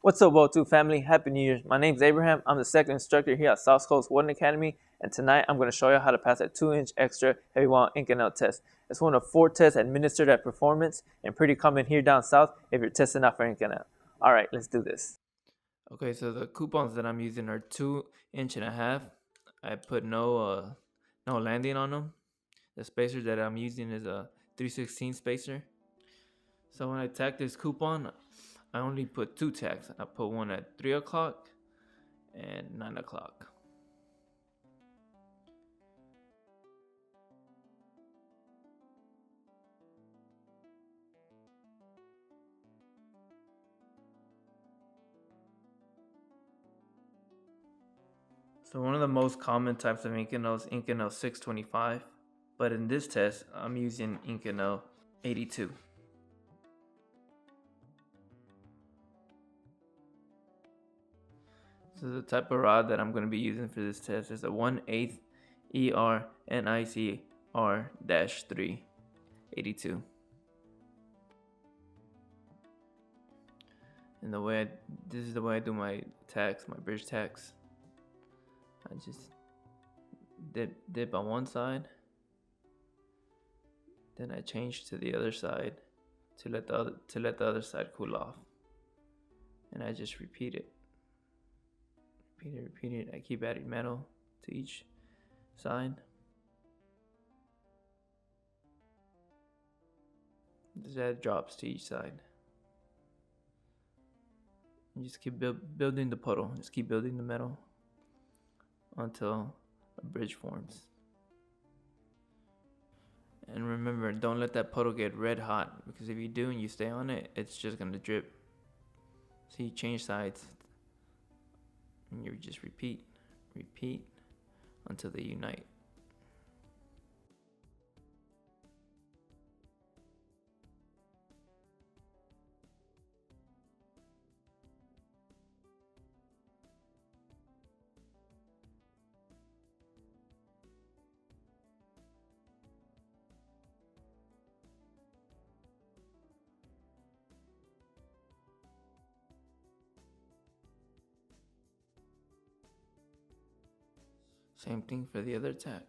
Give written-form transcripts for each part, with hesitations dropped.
What's up, World 2 family? Happy New Year. My name's Abraham. I'm the second instructor here at South Coast Welding Academy, and tonight I'm going to show you how to pass a 2-inch extra heavy wall Inconel test. It's one of 4 tests administered at Performance and pretty common here down south if you're testing out for Inconel. Alright, let's do this. Okay, so the coupons that I'm using are 2.5 inches. I put no landing on them. The spacer that I'm using is a 3/16 spacer. So when I tack this coupon, I only put 2 tacks. I put one at 3 o'clock and 9 o'clock. So one of the most common types of Inconel is Inconel 625, but in this test, I'm using Inconel 82. So the type of rod that I'm going to be using for this test is a 1/8 ER NICR-3 82. And this is the way I do my tacks, my bridge tacks. I just dip on one side, then I change to the other side to let the other side cool off, and I just repeat it. I keep adding metal to each side. Just add drops to each side. And just keep building the puddle. Just keep building the metal until a bridge forms. And remember, don't let that puddle get red hot, because if you do and you stay on it, it's just gonna drip. So you change sides and you just repeat until they unite. Same thing for the other tack.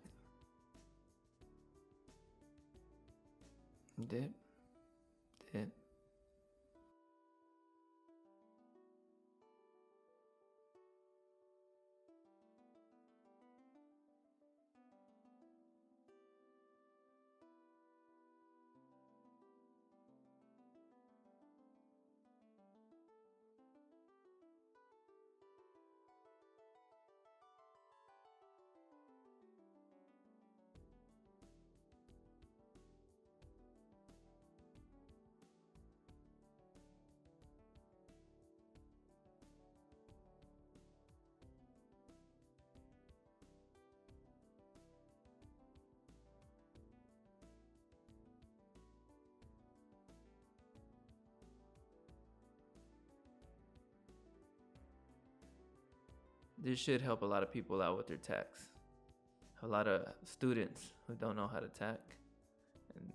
Dip, dip. This should help a lot of people out with their tacks. A lot of students who don't know how to tack, and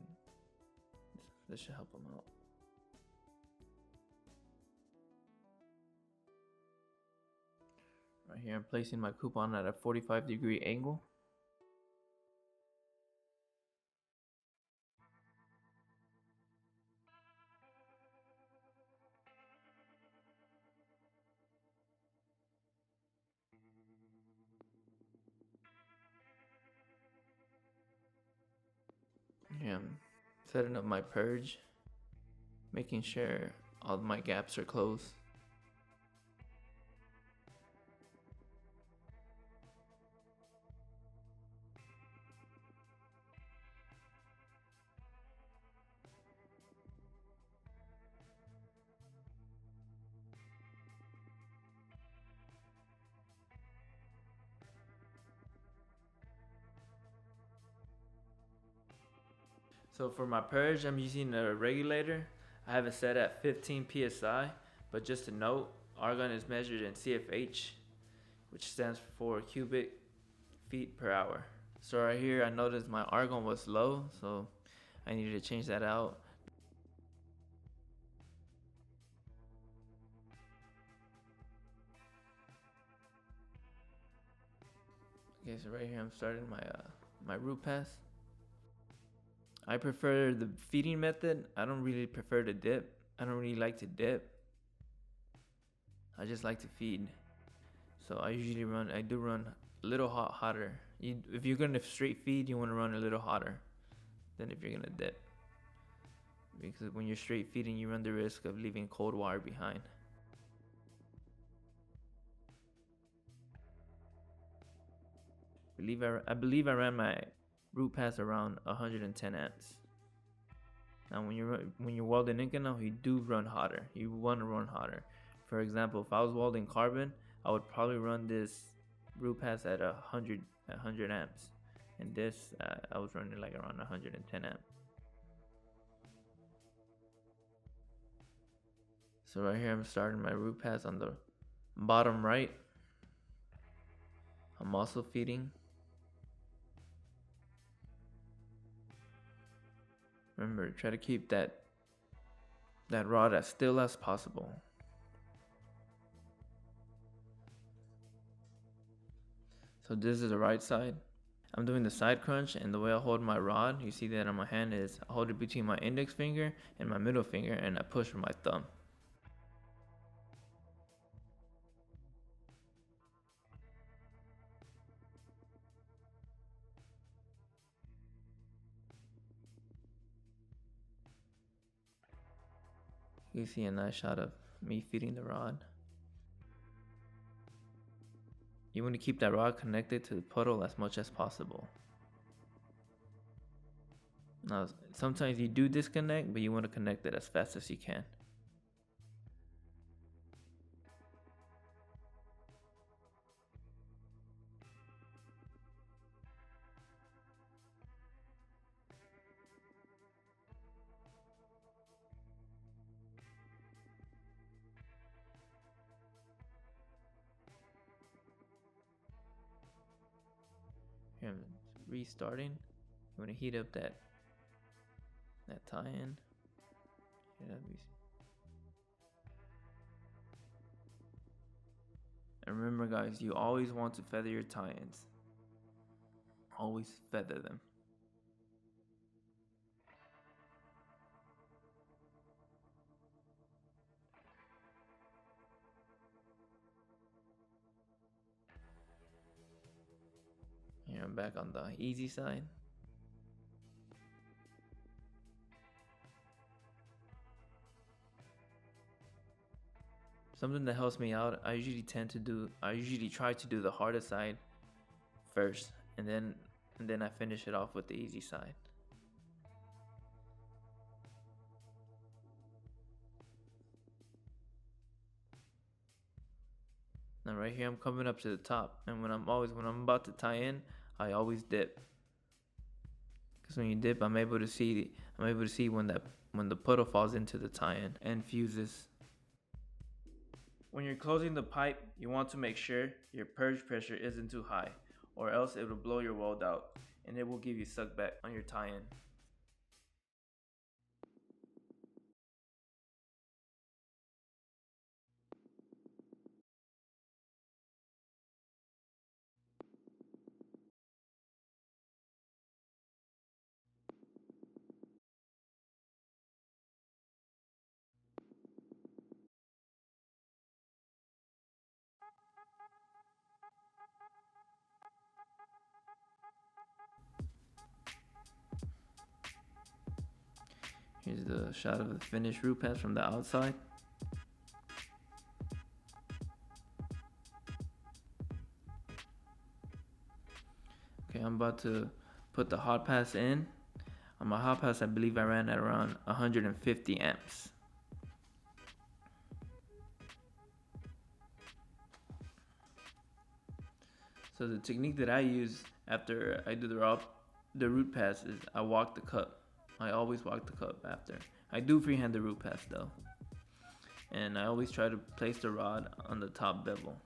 this should help them out. Right here, I'm placing my coupon at a 45-degree angle. Yeah, I'm setting up my purge, making sure all my gaps are closed. So for my purge, I'm using a regulator. I have it set at 15 psi, but just to note, argon is measured in CFH, which stands for cubic feet per hour. So right here, I noticed my argon was low, so I needed to change that out. Okay, so right here I'm starting my root pass. I prefer the feeding method. I don't really prefer to dip. I don't really like to dip. I just like to feed. So I do run a little hotter. If you're gonna straight feed, you want to run a little hotter than if you're gonna dip. Because when you're straight feeding, you run the risk of leaving cold water behind. I believe I ran my root pass around 110 amps. Now when you're welding Inconel, you do run hotter. You want to run hotter. For example, if I was welding carbon, I would probably run this root pass at 100 amps, and this I was running like around 110 amps. So right here I'm starting my root pass on the bottom right. I'm also feeding. Remember, try to keep that rod as still as possible. So this is the right side. I'm doing the side crunch, and the way I hold my rod, you see that on my hand, is I hold it between my index finger and my middle finger, and I push with my thumb. You see a nice shot of me feeding the rod. You want to keep that rod connected to the puddle as much as possible. Now, sometimes you do disconnect, but you want to connect it as fast as you can. Here I'm restarting. You want to heat up that tie-in. And remember guys, you always want to feather your tie-ins. Always feather them. Here I'm back on the easy side. Something that helps me out, I usually try to do the hardest side first, and then I finish it off with the easy side. Now right here I'm coming up to the top, and when I'm about to tie in, I always dip. Because when you dip, I'm able to see when the puddle falls into the tie-in and fuses. When you're closing the pipe, you want to make sure your purge pressure isn't too high, or else it will blow your weld out, and it will give you suck back on your tie-in. Here's the shot of the finished root pass from the outside. Okay, I'm about to put the hot pass in. On my hot pass, I believe I ran at around 150 amps. So the technique that I use after I do the root pass is I walk the cup. I always walk the cup after. I do freehand the root pass though. And I always try to place the rod on the top bevel.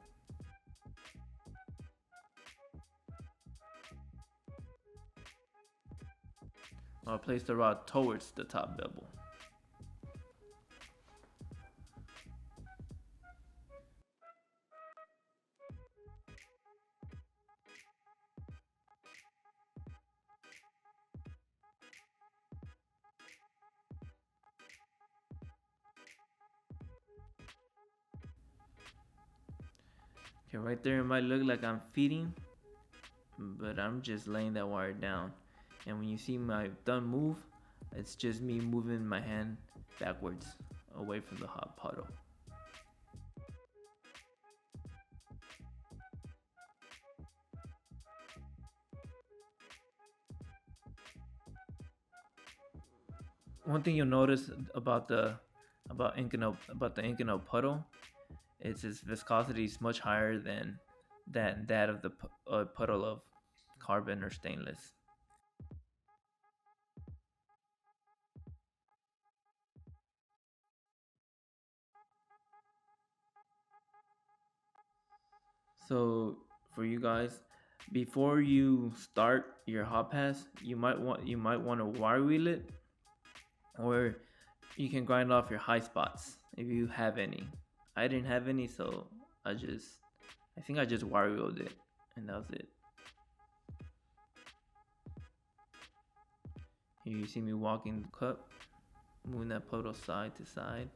I'll place the rod towards the top bevel. Okay, right there it might look like I'm feeding, but I'm just laying that wire down. And when you see my thumb move, it's just me moving my hand backwards away from the hot puddle. One thing you'll notice about the Inconel puddle is its viscosity is much higher than that of the puddle of carbon or stainless. So for you guys, before you start your hot pass, you might want to wire wheel it, or you can grind off your high spots if you have any. I didn't have any, so I think I just wire wheeled it, and that was it. Here you see me walking the cup, moving that puddle side to side.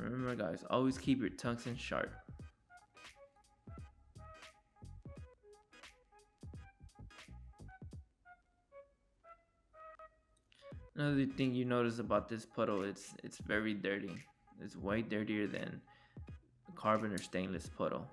Remember guys, always keep your tungsten sharp. Another thing you notice about this puddle, it's very dirty. It's way dirtier than carbon or stainless puddle.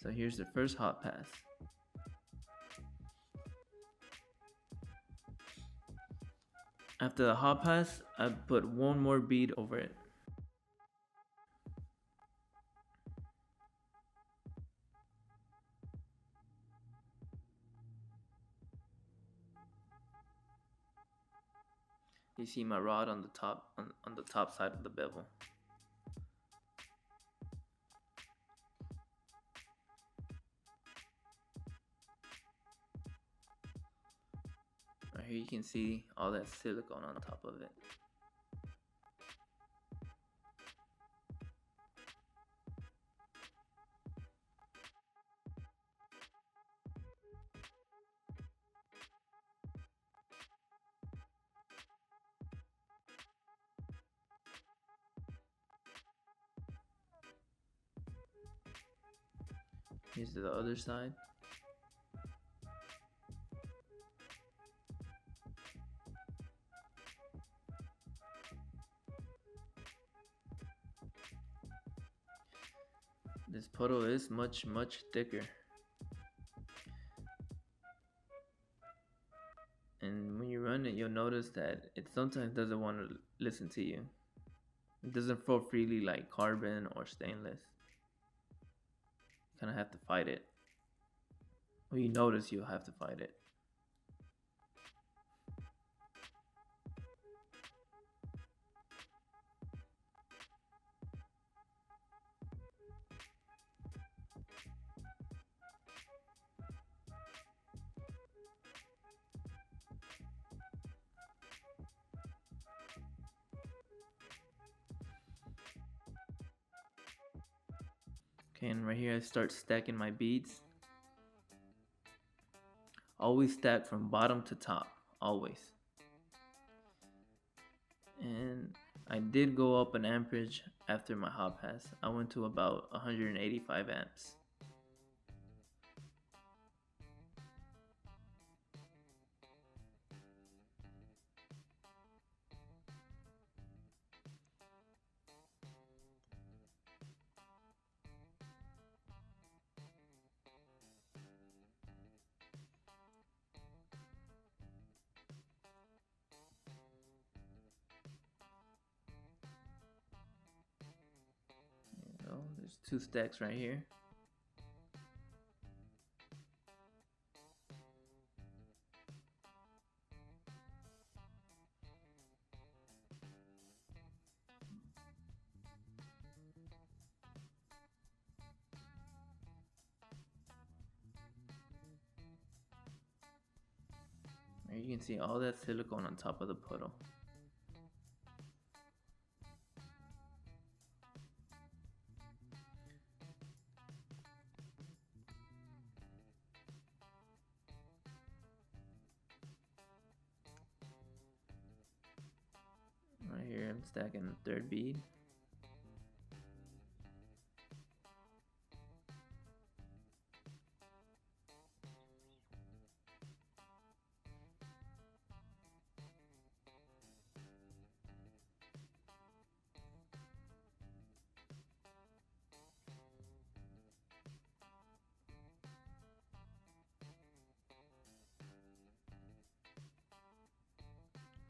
So here's the first hot pass. After the hot pass, I put one more bead over it. You see my rod on the top on the top side of the bevel. Right here you can see all that silicone on top of it. Here's the other side. This puddle is much thicker. And when you run it, you'll notice that it sometimes doesn't want to listen to you. It doesn't flow freely like carbon or stainless. You kind of have to fight it. Well, you notice you'll have to fight it. Okay, and right here I start stacking my beads. Always stack from bottom to top, always. And I did go up an amperage after my hot pass. I went to about 185 amps. There's 2 stacks right here. There you can see all that silicone on top of the puddle. Right here I'm stacking the 3rd bead.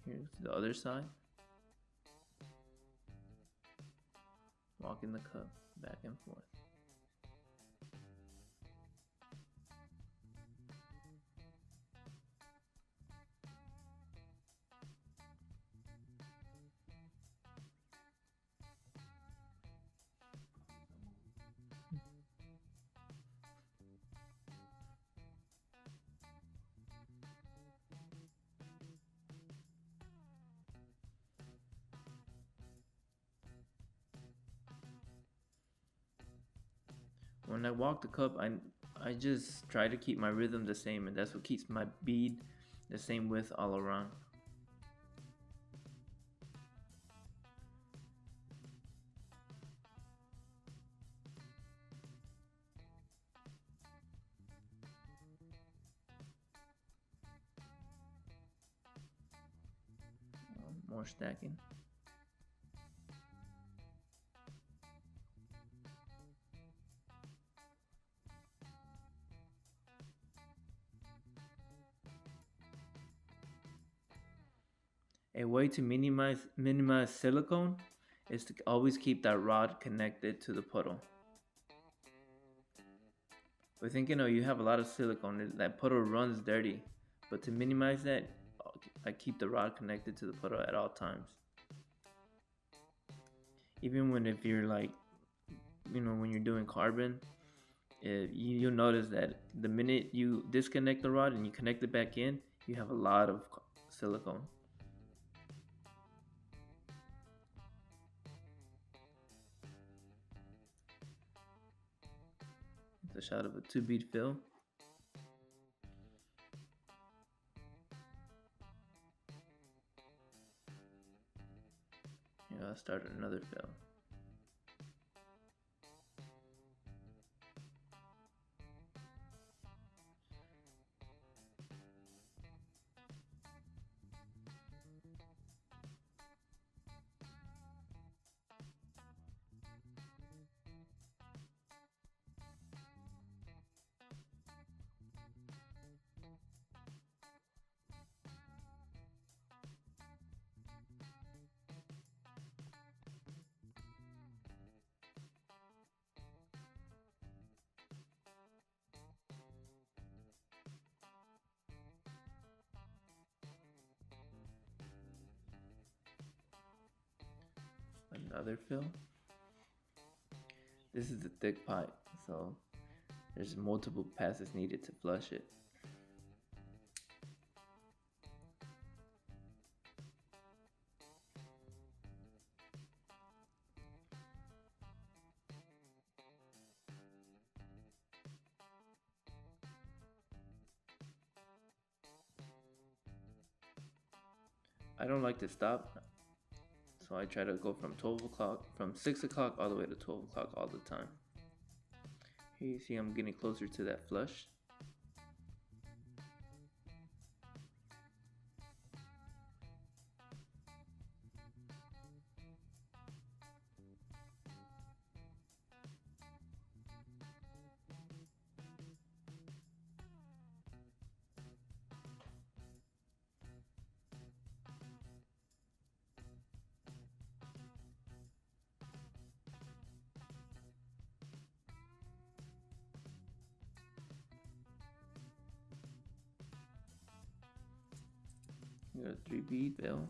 Here's the other side. Walking the cup back and forth. When I walk the cup, I just try to keep my rhythm the same, and that's what keeps my bead the same width all around. More stacking. A way to minimize silicone is to always keep that rod connected to the puddle. With Inconel, you have a lot of silicone. That puddle runs dirty, but to minimize that, I keep the rod connected to the puddle at all times. Even if you're when you're doing carbon, you'll notice that the minute you disconnect the rod and you connect it back in, you have a lot of silicone. It's a shot of a 2-bead fill. Here, I'll start another fill. Another fill. This is a thick pipe, so there's multiple passes needed to flush it. I don't like to stop, so I try to go from 6 o'clock all the way to 12 o'clock all the time. Here you see I'm getting closer to that flush. You got a 3 bead bell.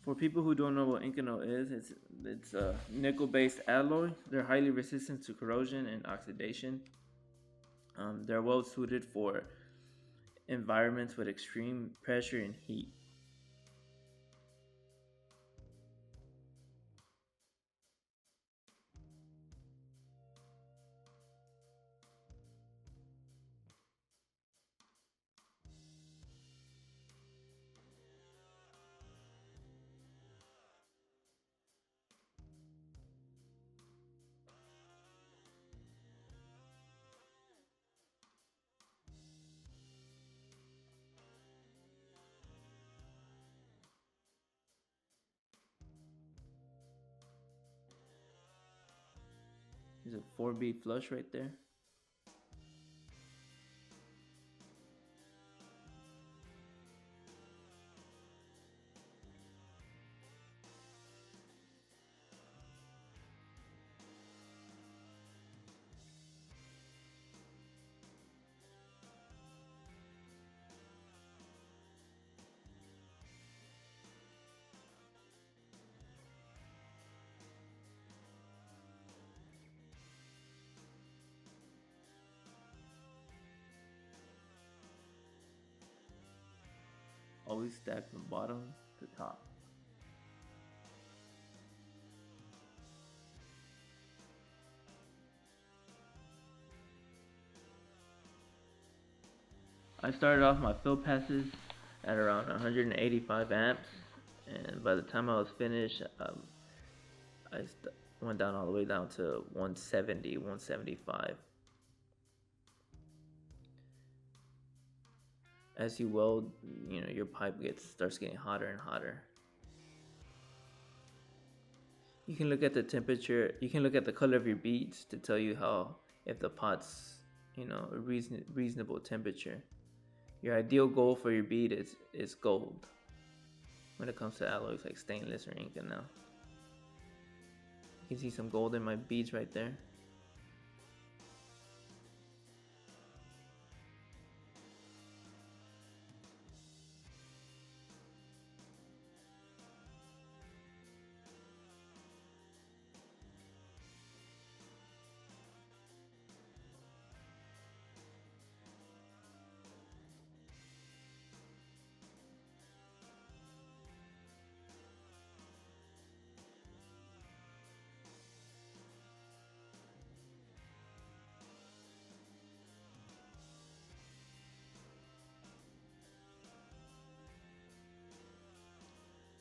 For people who don't know what Inconel is, it's a nickel-based alloy. They're highly resistant to corrosion and oxidation. They're well suited for environments with extreme pressure and heat. There's a 4 bead flush right there. Always stack from bottom to top. I started off my fill passes at around 185 amps, and by the time I was finished, I went down all the way down to 170, 175. As you weld, your pipe starts getting hotter and hotter. You can look at the temperature, you can look at the color of your beads to tell you if the pot's, a reasonable temperature. Your ideal goal for your bead is gold when it comes to alloys like stainless or Inconel. You can see some gold in my beads right there.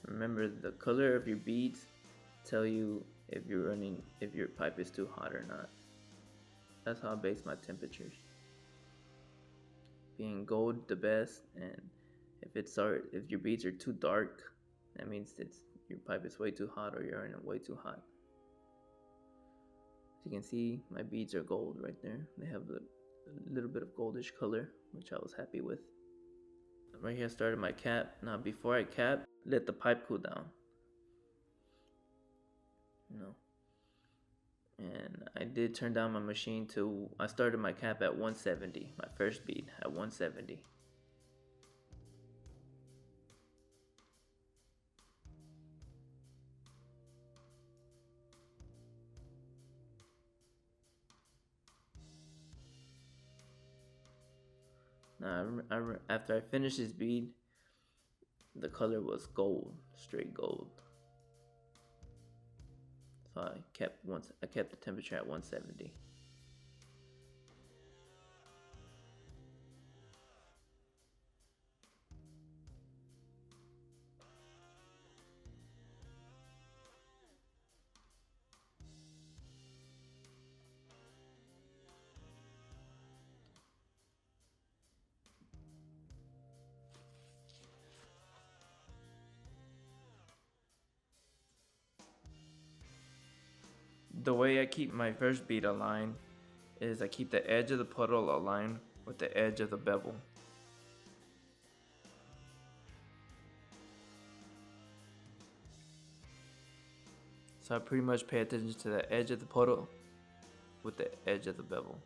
Remember, the color of your beads tell you if your pipe is too hot or not. That's how I base my temperatures. Being gold the best, and if your beads are too dark, that means your pipe is way too hot or you're in it way too hot. As you can see, my beads are gold right there. They have a little bit of goldish color, which I was happy with. Right here I started my cap. Now before I cap, let the pipe cool down. And I did turn down my machine I started my cap at 170, my first bead at 170. Now, after I finished this bead, the color was gold, straight gold. So I kept the temperature at 170. The way I keep my first bead aligned is I keep the edge of the puddle aligned with the edge of the bevel. So I pretty much pay attention to the edge of the puddle with the edge of the bevel.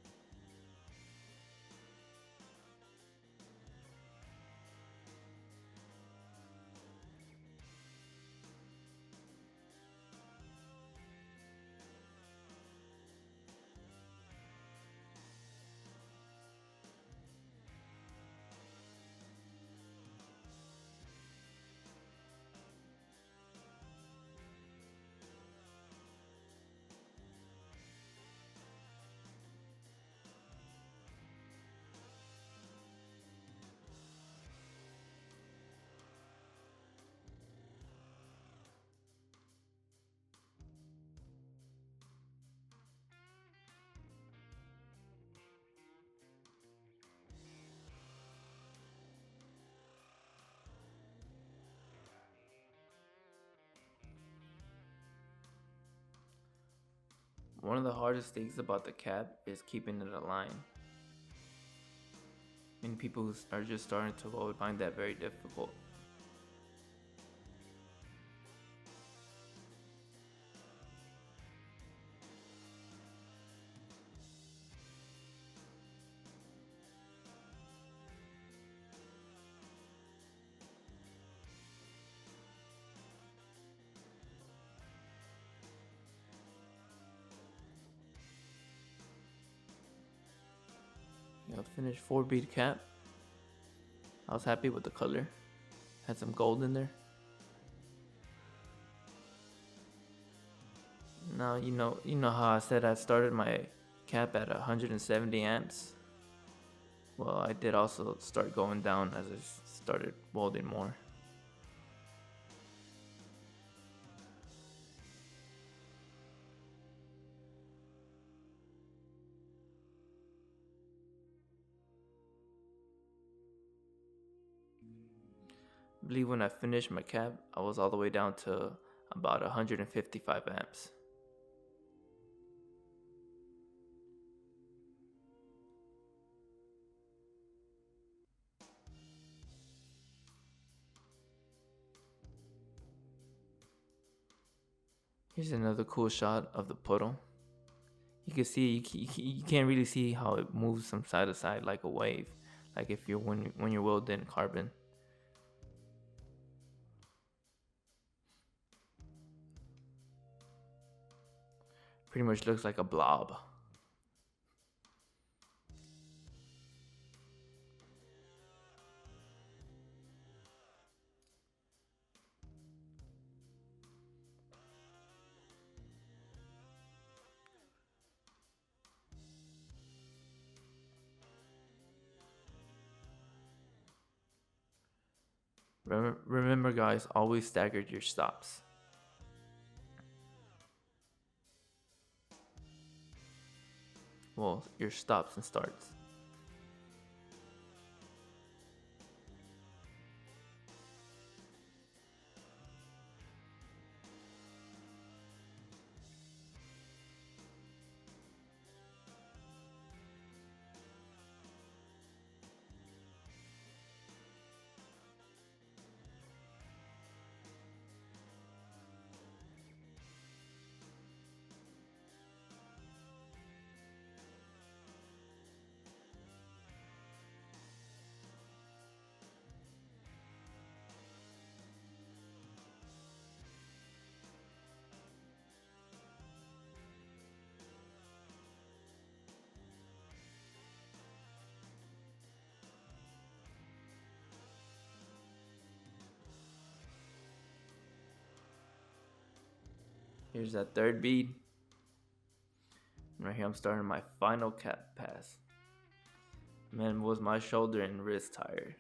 One of the hardest things about the cap is keeping it aligned. Many people who are just starting to weld find that very difficult. Finished 4 bead cap. I was happy with the color. Had some gold in there. Now you know how I said I started my cap at 170 amps. Well, I did also start going down as I started welding more. I believe when I finished my cap, I was all the way down to about 155 amps. Here's another cool shot of the puddle. You can see you can't really see how it moves from side to side like a wave, like if you're when you're welding carbon. Pretty much looks like a blob. Remember guys, always stagger your stops. Well, your stops and starts. Here's that third bead. And right here I'm starting my final cap pass. Man, was my shoulder and wrist tired.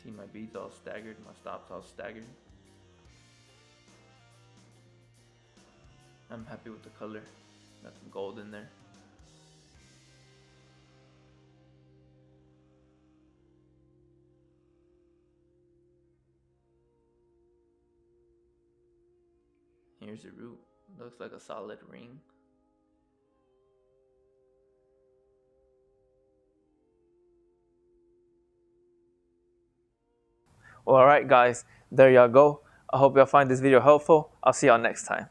See my beads all staggered, my stops all staggered. I'm happy with the color. Got some gold in there. Here's the root. Looks like a solid ring. Well, alright guys, there y'all go. I hope y'all find this video helpful. I'll see y'all next time.